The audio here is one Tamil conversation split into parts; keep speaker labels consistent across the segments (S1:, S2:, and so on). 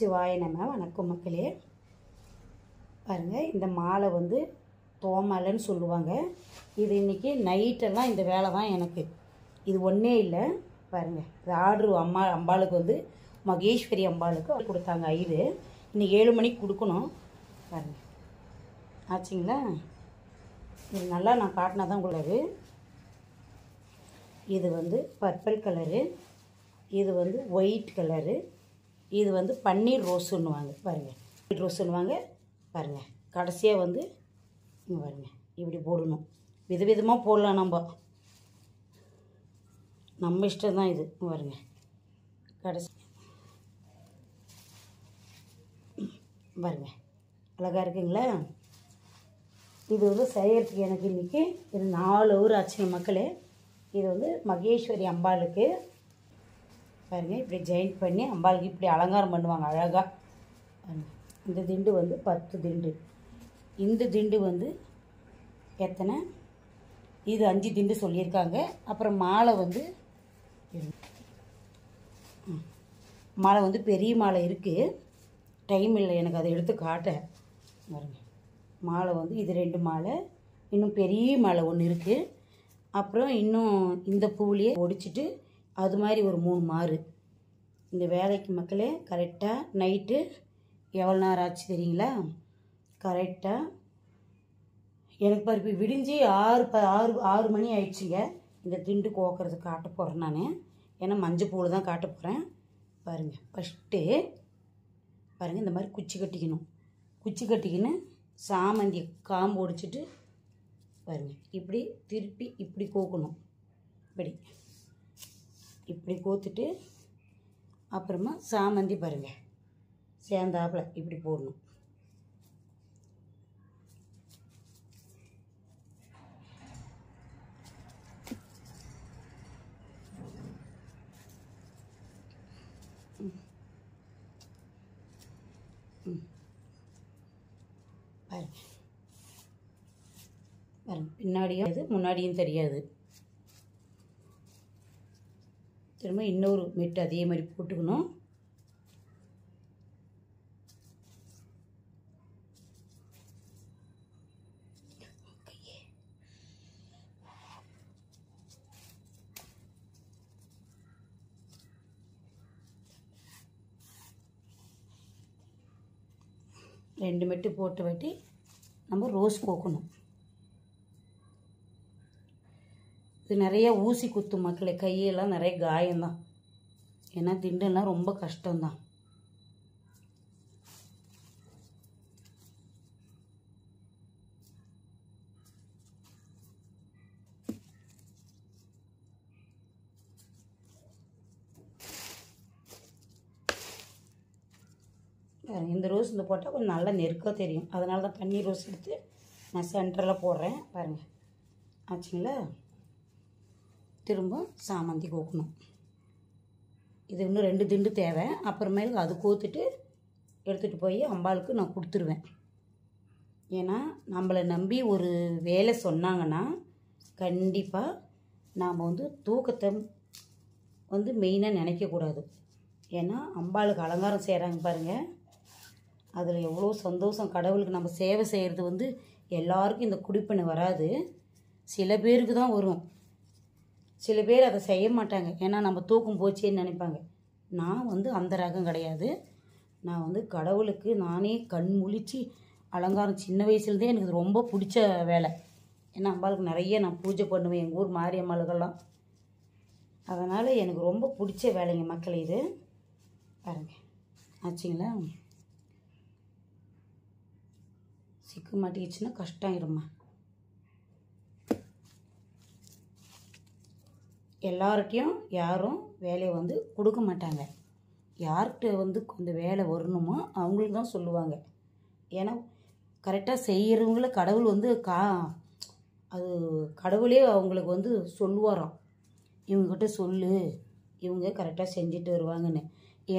S1: சிவாய நம. வணக்கம் மக்களே. பாருங்கள், இந்த மாலை வந்து தோமாலைன்னு சொல்லுவாங்க. இது இன்றைக்கி நைட்டெல்லாம் இந்த வேலை தான் எனக்கு. இது ஒன்றே இல்லை. பாருங்கள், இது ஆர்டரு அம்பாளுக்கு வந்து மகேஸ்வரி அம்பாளுக்கு கொடுத்தாங்க. இன்னைக்கு 7 மணிக்கு கொடுக்கணும். பாருங்கள், ஆச்சுங்களா? இது நல்லா நான் காட்டினா தான் கூடாது. இது வந்து பர்பிள் கலரு, இது வந்து ஒயிட் கலரு, இது வந்து பன்னீர் ரோஸுன்னுவாங்க. பாருங்கள், ரோஸுன்னுவாங்க. பாருங்கள், கடைசியாக வந்து இங்கே பாருங்கள், இப்படி போடணும். விதவிதமாக போடலாம். நம்ம இஷ்டம் தான் இது. பாருங்க, கடைசி பாருங்க, அழகாக இருக்குங்களா? இது வந்து செய்யறதுக்கு எனக்கு இன்றைக்கி இது 4 ஹவர் ஆச்சுங்க மக்களே. இது வந்து மகேஸ்வரி அம்பாளுக்கு பாருங்கள், இப்படி ஜாயின் பண்ணி அம்பாளுக்கு இப்படி அலங்காரம் பண்ணுவாங்க அழகாக. இந்த திண்டு வந்து 10 திண்டு. இந்த திண்டு வந்து எத்தனை? இது 5 திண்டு சொல்லியிருக்காங்க. அப்புறம் மாலை வந்து பெரிய மாலை இருக்குது. டைம் இல்லை எனக்கு அதை எடுத்து காட்ட. பாருங்க, மாலை வந்து இது 2 மாலை, இன்னும் பெரிய மாலை ஒன்று இருக்குது. அப்புறம் இன்னும் இந்த பூவிலேயே ஒடிச்சிட்டு அது மாதிரி ஒரு 3 மாறு. இந்த வேலைக்கு மக்களே கரெக்டாக நைட்டு எவ்வளோ நேரம் ஆச்சு தெரியுங்களா? கரெக்டாக எனக்கு பருப்பி விடிஞ்சு 6 மணி ஆயிடுச்சுங்க. இந்த திண்டு கோக்கிறது காட்ட போகிறேன் நான். ஏன்னா மஞ்சள் பூவில் தான் காட்ட போகிறேன். பாருங்கள், ஃபஸ்ட்டு பாருங்கள், இந்த மாதிரி குச்சி கட்டிக்கணும். குச்சி கட்டிக்கின்னு சாமந்தி காம்பு ஒடிச்சிட்டு பாருங்கள், இப்படி திருப்பி இப்படி கோக்கணும். இப்படி கோத்துட்டு அப்புறமா சாமந்தி பாருங்கள் சேர்ந்தாப்பில் இப்படி போடணும். பாருங்க, பின்னாடியும் இது முன்னாடியும் தெரியாது. திரும்ப இன்னொரு மெட்டு அதே மாதிரி போட்டுக்கணும். ரெண்டு மெட்டு போட்டு வட்டி நம்ம ரோஸ் கோக்கணும். இது நிறைய ஊசி குத்தும் மக்களே. கையெல்லாம் நிறைய காயம்தான். ஏன்னா திண்டெல்லாம் ரொம்ப கஷ்டம்தான். இந்த ரோஸ் இந்த போட்டால் கொஞ்சம் நல்லா நெருக்காக தெரியும். அதனால தான் பன்னீர் ரோஸ் எடுத்து நான் சென்டரில் போடுறேன். பாருங்கள், ஆச்சுங்களா? திரும்ப சாமந்தி கோக்கணும். இது இன்னும் 2 திண்டு தேவை. அப்புறமேலுக்கு அது கோத்துட்டு எடுத்துகிட்டு போய் அம்பாளுக்கு நான் கொடுத்துருவேன். ஏன்னா நம்மளை நம்பி ஒரு வேலை சொன்னாங்கன்னா கண்டிப்பாக நாம் வந்து தூக்கத்தை வந்து மெயினாக நினைக்கக்கூடாது. ஏன்னா அம்பாளுக்கு அலங்காரம் செய்கிறாங்க பாருங்கள், அதில் எவ்வளோ சந்தோஷம். கடவுளுக்கு நம்ம சேவை செய்கிறது வந்து எல்லாருக்கும் இந்த குடிப்பனை வராது. சில பேருக்கு தான் வரும். சில பேர் அதை செய்ய மாட்டாங்க. ஏன்னா நம்ம தூக்கம் போச்சேன்னு நினைப்பாங்க. நான் வந்து அந்த ரகம் கிடையாது. நான் வந்து கடவுளுக்கு நானே கண் முழிச்சு அலங்காரம் சின்ன வயசுலேருந்தே எனக்கு ரொம்ப பிடிச்ச வேலை. ஏன்னா அம்பாளுக்கு நிறைய நான் பூஜை பண்ணுவேன், எங்கள் ஊர் மாரியம்மாளுக்கெல்லாம். அதனால் எனக்கு ரொம்ப பிடிச்ச வேலைங்க மக்கள். இது பாருங்க, ஆச்சுங்களா? சிக்கு மாட்டிக்கிச்சுன்னா கஷ்டம் இருமா. எல்லார்கிட்டையும் யாரும் வேலையை வந்து கொடுக்க மாட்டாங்க. யார்கிட்ட வந்து இந்த வேலை வரணுமோ அவங்களுக்கு தான் சொல்லுவாங்க. ஏன்னா கரெக்டாக செய்கிறவங்கள கடவுள் வந்து அது கடவுளே அவங்களுக்கு வந்து சொல்லுவாராம், இவங்ககிட்ட சொல்லு, இவங்க கரெக்டாக செஞ்சுட்டு வருவாங்கன்னு.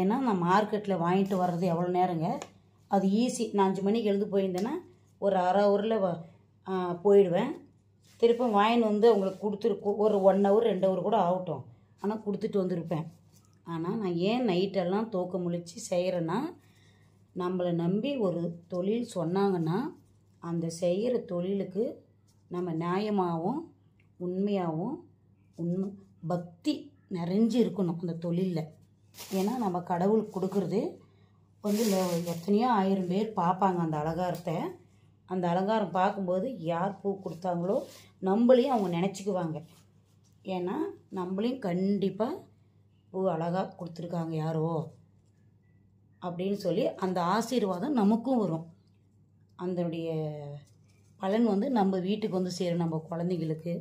S1: ஏன்னா நான் மார்க்கெட்டில் வாங்கிட்டு வர்றது எவ்வளோ நேரங்க? அது ஈஸி. நான் 5 மணிக்கு எழுந்து போயிருந்தேன்னா ஒரு அரை ஹவரில் போயிடுவேன். திருப்பி வாங்கின்னு வந்து அவங்களுக்கு கொடுத்துருக்கு. ஒரு 1 ஹவர் 2 ஹவர் கூட ஆகட்டும், ஆனால் கொடுத்துட்டு வந்திருப்பேன். ஆனால் நான் ஏன் நைட்டெல்லாம் தூக்க முழிச்சு செய்கிறேன்னா நம்மளை நம்பி ஒரு தொழில் சொன்னாங்கன்னா அந்த செய்கிற தொழிலுக்கு நம்ம நியாயமாகவும் உண்மையாகவும் பக்தி நிறைஞ்சு இருக்கணும் அந்த தொழிலில். ஏன்னா நம்ம கடவுளுக்கு கொடுக்குறது வந்து எத்தனையோ 1000 பேர் பார்ப்பாங்க அந்த அலங்காரத்தை. அந்த அலங்காரம் பார்க்கும்போது யார் பூ கொடுத்தாங்களோ நம்மளையும் அவங்க நினச்சிக்குவாங்க. ஏன்னா நம்மளையும் கண்டிப்பாக பூ அழகாக கொடுத்துருக்காங்க யாரோ அப்படின்னு சொல்லி அந்த ஆசீர்வாதம் நமக்கும் வரும். அதனுடைய பலன் வந்து நம்ம வீட்டுக்கு வந்து சேரும், நம்ம குழந்தைங்களுக்கு,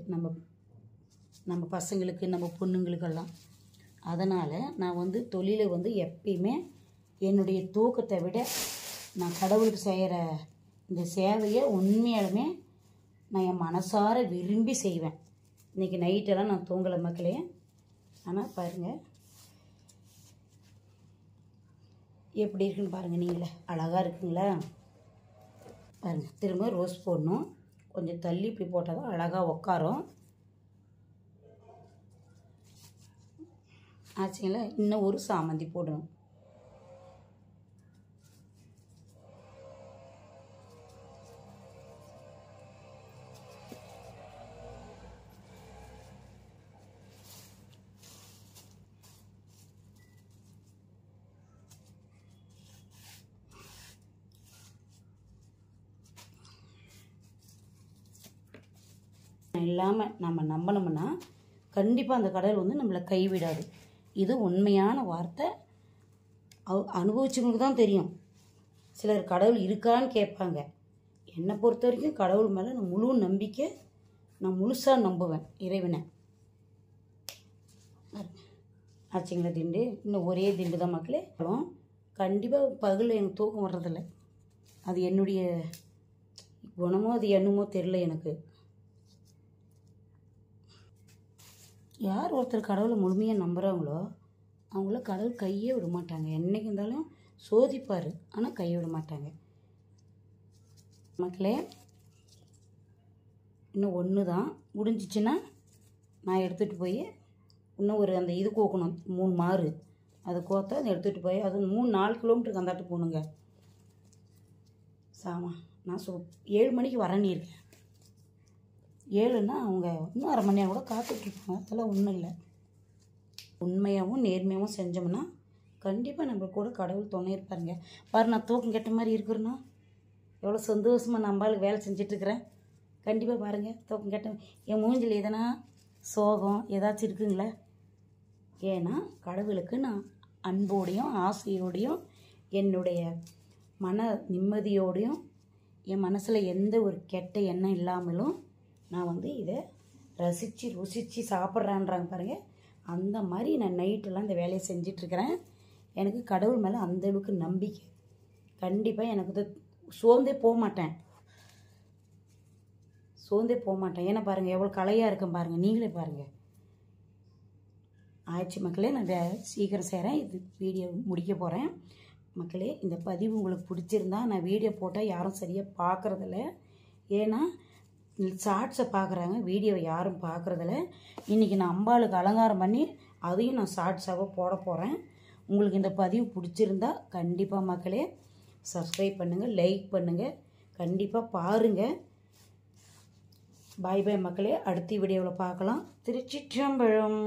S1: நம்ம பசங்களுக்கு, நம்ம பொண்ணுங்களுக்கெல்லாம். அதனால் நான் வந்து தொழிலை வந்து எப்பயுமே என்னுடைய தூக்கத்தை விட நான் கடவுளுக்கு செய்கிற இந்த சேவையை உண்மையாலுமே நான் என் மனசார விரும்பி செய்வேன். இன்றைக்கி நைட்டெல்லாம் நான் தூங்கலை மக்களே. ஆனால் பாருங்கள் எப்படி இருக்குன்னு பாருங்கள், நீங்களே அழகாக இருக்குங்களா பாருங்கள். திரும்ப ரோஸ் போடணும், கொஞ்சம் தள்ளி இப்படி போட்டால் தான் அழகாக உக்காரும். ஆச்சுங்களா? இன்னும் ஒரு சாமந்தி போடணும். இல்லாமல் நம்ம நம்பினோம்னா கண்டிப்பாக அந்த கடவுள் வந்து நம்மளை கைவிடாது. இது உண்மையான வார்த்தை. அனுபவிச்சவங்களுக்கு தான் தெரியும். சிலர் கடவுள் இருக்கான்னு கேட்பாங்க. என்னை பொறுத்த வரைக்கும் கடவுள் மேலே நான் முழு நம்பிக்கை, நான் முழுசாக நம்புவேன் இறைவனை. ஆச்சுங்களா? திண்டு இன்னும் ஒரே திண்டு தான் மக்களே. கண்டிப்பாக பகலில் எனக்கு தூக்கம் வர்றதில்லை. அது என்னுடைய குணமோ அது என்னமோ தெரில எனக்கு. யார் ஒருத்தர் கடவுளை முழுமையாக நம்புகிறாங்களோ அவங்கள கடவுள் கையே விட மாட்டாங்க. என்றைக்கு இருந்தாலும் சோதிப்பார், ஆனால் கையை விட மாட்டாங்க மக்களே. இன்னும் ஒன்று தான் முடிஞ்சிச்சுன்னா நான் எடுத்துகிட்டு போய் இன்னும் ஒரு அந்த இது கோக்கணும், 3 மாறு அதை கோத்தா அதை எடுத்துகிட்டு போய் அது 3-4 கிலோமீட்டருக்கு அந்தாட்டு போகணுங்க. சாமா நான் 7 மணிக்கு வரேன்னு இருக்கேன். 7ன்னா அவங்க இன்னும் 1/2 மணி நேரம் கூட காத்துட்ருப்பாங்க. அதெல்லாம் ஒன்றும் இல்லை. உண்மையாகவும் நேர்மையாகவும் செஞ்சோம்னா கண்டிப்பாக நம்ம கூட கடவுள் துணை இருப்பாருங்க. பாரு, நான் தூக்கம் கெட்ட மாதிரி இருக்கிறேன்னா எவ்வளோ சந்தோஷமாக நம்பாளுக்கு வேலை செஞ்சிட்ருக்கிறேன். கண்டிப்பாக பாருங்கள், தூக்கம் கெட்ட என் மூஞ்சில் எதனா சோகம் ஏதாச்சும் இருக்குங்களா? ஏன்னா கடவுளுக்கு நான் அன்போடையும் ஆசையோடையும் என்னுடைய மன நிம்மதியோடையும் என் மனசில் எந்த ஒரு கெட்ட எண்ணம் இல்லாமலும் நான் வந்து இதை ரசித்து ருசித்து சாப்பிட்றான்றாங்க பாருங்கள். அந்த மாதிரி நான் நைட்டெல்லாம் இந்த வேலையை செஞ்சிட்ருக்கிறேன். எனக்கு கடவுள் மேலே அந்தளவுக்கு நம்பிக்கை. கண்டிப்பாக எனக்கு இது சோர்ந்தே போக மாட்டேன். ஏன்னா பாருங்கள் எவ்வளோ கலையாக இருக்கும் பாருங்கள், நீங்களே பாருங்கள். ஆயிடுச்சு மக்களே, நான் சீக்கிரம் செய்கிறேன். இது வீடியோ முடிக்க போகிறேன் மக்களே. இந்த பதிவு உங்களுக்கு பிடிச்சிருந்தா, நான் வீடியோ போட்டால் யாரும் சரியாக பார்க்குறதில்ல. ஏன்னா ஷார்ட்ஸை பார்க்குறாங்க, வீடியோவை யாரும் பார்க்குறதில்ல. இன்றைக்கி நான் அம்பாளுக்கு அலங்காரம் பண்ணி அதையும் நான் ஷார்ட்ஸாக போட போகிறேன். உங்களுக்கு இந்த பதிவு பிடிச்சிருந்தா கண்டிப்பாக மக்களே சப்ஸ்கிரைப் பண்ணுங்கள், லைக் பண்ணுங்கள், கண்டிப்பாக பாருங்கள். பாய் பாய் மக்களே, அடுத்த வீடியோவில் பார்க்கலாம். திருச்சிற்றம்பலம்.